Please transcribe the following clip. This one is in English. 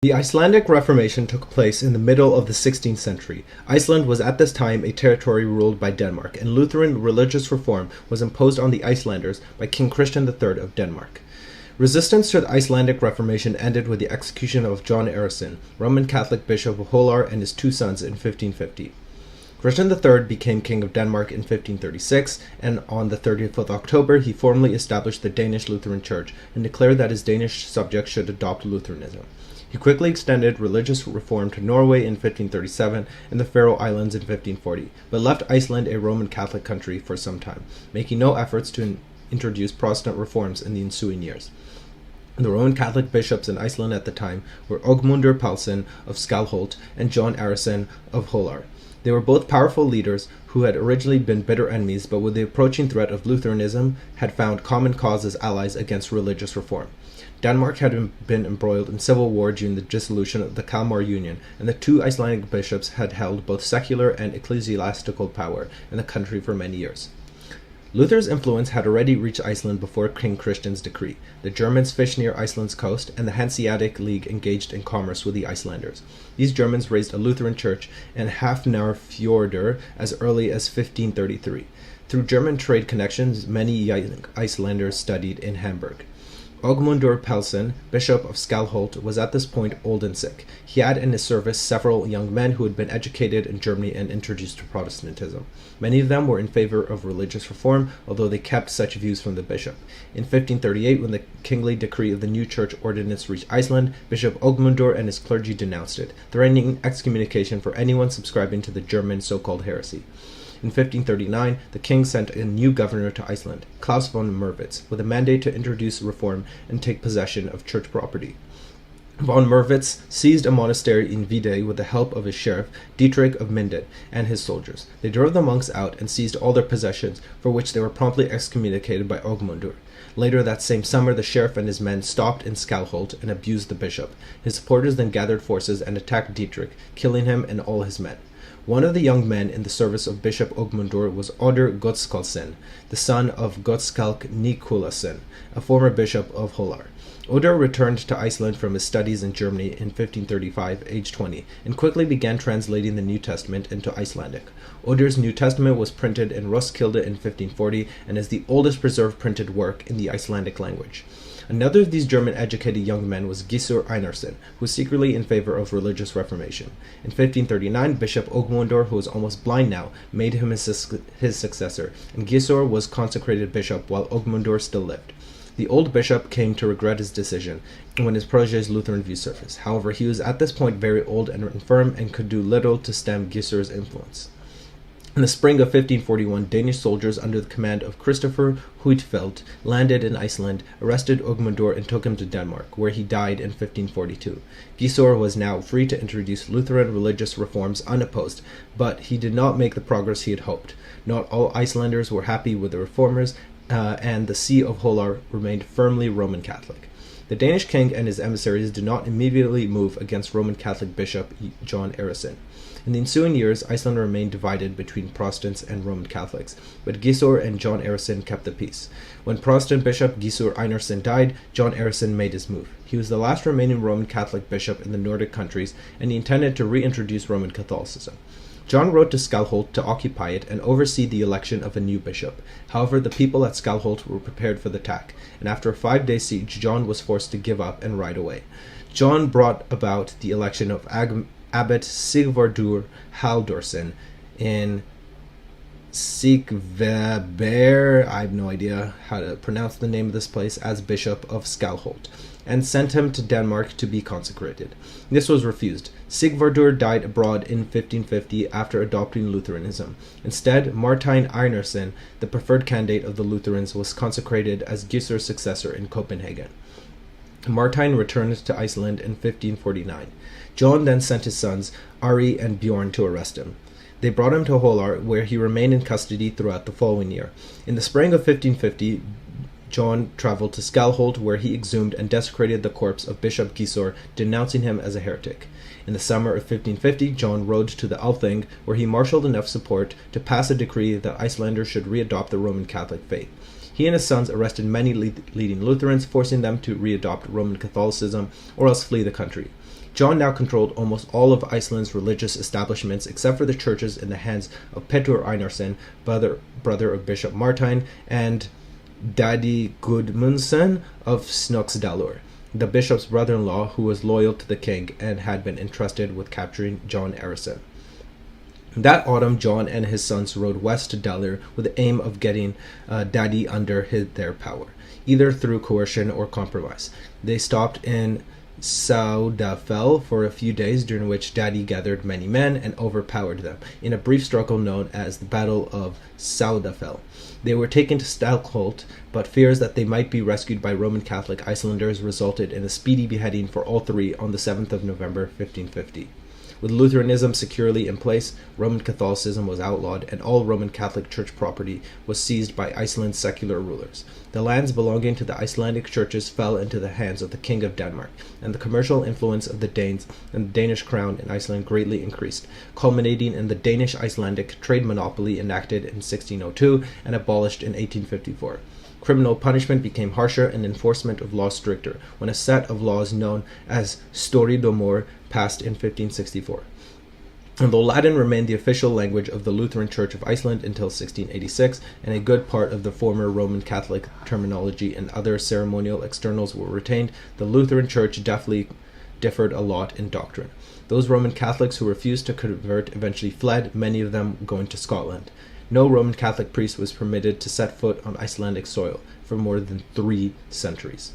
The Icelandic Reformation took place in the middle of the 16th century. Iceland was at this time a territory ruled by Denmark, and Lutheran religious reform was imposed on the Icelanders by King Christian III of Denmark. Resistance to the Icelandic Reformation ended with the execution of John Arason, Roman Catholic Bishop of Holar, and his two sons in 1550. Christian III became King of Denmark in 1536, and on the 30th of October he formally established the Danish Lutheran Church and declared that his Danish subjects should adopt Lutheranism. He quickly extended religious reform to Norway in 1537 and the Faroe Islands in 1540, but left Iceland a Roman Catholic country for some time, making no efforts to introduce Protestant reforms in the ensuing years. The Roman Catholic bishops in Iceland at the time were Ögmundur Pálsson of Skalholt and John Arason of Holar. They were both powerful leaders who had originally been bitter enemies, but with the approaching threat of Lutheranism had found common cause as allies against religious reform. Denmark had been embroiled in civil war during the dissolution of the Kalmar Union, and the two Icelandic bishops had held both secular and ecclesiastical power in the country for many years. Luther's influence had already reached Iceland before King Christian's decree. The Germans fished near Iceland's coast, and the Hanseatic League engaged in commerce with the Icelanders. These Germans raised a Lutheran church in Hafnarfjordur as early as 1533. Through German trade connections, many young Icelanders studied in Hamburg. Ögmundur Pálsson, Bishop of Skalholt, was at this point old and sick. He had in his service several young men who had been educated in Germany and introduced to Protestantism. Many of them were in favor of religious reform, although they kept such views from the bishop. In 1538, when the kingly decree of the new church ordinance reached Iceland, Bishop Ögmundur and his clergy denounced it, threatening excommunication for anyone subscribing to the German so-called heresy. In 1539, the king sent a new governor to Iceland, Klaus von Merwitz, with a mandate to introduce reform and take possession of church property. Von Merwitz seized a monastery in Vide with the help of his sheriff, Dietrich of Minden, and his soldiers. They drove the monks out and seized all their possessions, for which they were promptly excommunicated by Ögmundur. Later that same summer, the sheriff and his men stopped in Skalholt and abused the bishop. His supporters then gathered forces and attacked Dietrich, killing him and all his men. One of the young men in the service of Bishop Ögmundur was Odur Gottskálksson, the son of Gottskálk Nikulason, a former bishop of Holar. Odur returned to Iceland from his studies in Germany in 1535, aged 20, and quickly began translating the New Testament into Icelandic. Odur's New Testament was printed in Roskilde in 1540 and is the oldest preserved printed work in the Icelandic language. Another of these German-educated young men was Gissur Einarsson, who was secretly in favor of religious reformation. In 1539, Bishop Ögmundur, who was almost blind now, made him his successor, and Gissur was consecrated bishop while Ögmundur still lived. The old bishop came to regret his decision when his protege's Lutheran views surfaced. However, he was at this point very old and infirm and could do little to stem Gissur's influence. In the spring of 1541, Danish soldiers under the command of Christopher Huitfeldt landed in Iceland, arrested Ögmundur, and took him to Denmark, where he died in 1542. Gissur was now free to introduce Lutheran religious reforms unopposed, but he did not make the progress he had hoped. Not all Icelanders were happy with the reformers, and the See of Holar remained firmly Roman Catholic. The Danish king and his emissaries did not immediately move against Roman Catholic Bishop John Arason. In the ensuing years, Iceland remained divided between Protestants and Roman Catholics, but Gissur and John Arason kept the peace. When Protestant Bishop Gissur Einarsson died, John Arason made his move. He was the last remaining Roman Catholic bishop in the Nordic countries, and he intended to reintroduce Roman Catholicism. John wrote to Skalholt to occupy it and oversee the election of a new bishop. However, the people at Skalholt were prepared for the attack, and after a 5-day siege, John was forced to give up and ride away. John brought about the election of Abbot Sigvardur Halldórsson in Sigveber, I have no idea how to pronounce the name of this place, as Bishop of Skalholt, and sent him to Denmark to be consecrated. This was refused. Sigvardur died abroad in 1550 after adopting Lutheranism. Instead, Martin Einarsson, the preferred candidate of the Lutherans, was consecrated as Gissur's successor in Copenhagen. Martin returned to Iceland in 1549. John then sent his sons, Ari and Bjorn, to arrest him. They brought him to Holar, where he remained in custody throughout the following year. In the spring of 1550, John traveled to Skalholt, where he exhumed and desecrated the corpse of Bishop Gissur, denouncing him as a heretic. In the summer of 1550, John rode to the Althing, where he marshaled enough support to pass a decree that Icelanders should readopt the Roman Catholic faith. He and his sons arrested many leading Lutherans, forcing them to readopt Roman Catholicism or else flee the country. John now controlled almost all of Iceland's religious establishments except for the churches in the hands of Petur Einarsson, brother of Bishop Martin, and Daddy Gudmundsson of Snöksdalur, the bishop's brother-in-law who was loyal to the king and had been entrusted with capturing John Eirason. That autumn, John and his sons rode west to Dalur with the aim of getting Daddy under their power, either through coercion or compromise. They stopped in Saudafell for a few days, during which Daddy gathered many men and overpowered them, in a brief struggle known as the Battle of Saudafell. They were taken to Stalholt, but fears that they might be rescued by Roman Catholic Icelanders resulted in a speedy beheading for all three on the 7th of November 1550. With Lutheranism securely in place, Roman Catholicism was outlawed, and all Roman Catholic Church property was seized by Iceland's secular rulers. The lands belonging to the Icelandic churches fell into the hands of the King of Denmark, and the commercial influence of the Danes and the Danish crown in Iceland greatly increased, culminating in the Danish-Icelandic trade monopoly enacted in 1602 and abolished in 1854. Criminal punishment became harsher and enforcement of laws stricter when a set of laws known as Storidomor passed in 1564. Although Latin remained the official language of the Lutheran Church of Iceland until 1686, and a good part of the former Roman Catholic terminology and other ceremonial externals were retained, the Lutheran Church definitely differed a lot in doctrine. Those Roman Catholics who refused to convert eventually fled, many of them going to Scotland. No Roman Catholic priest was permitted to set foot on Icelandic soil for more than 3 centuries.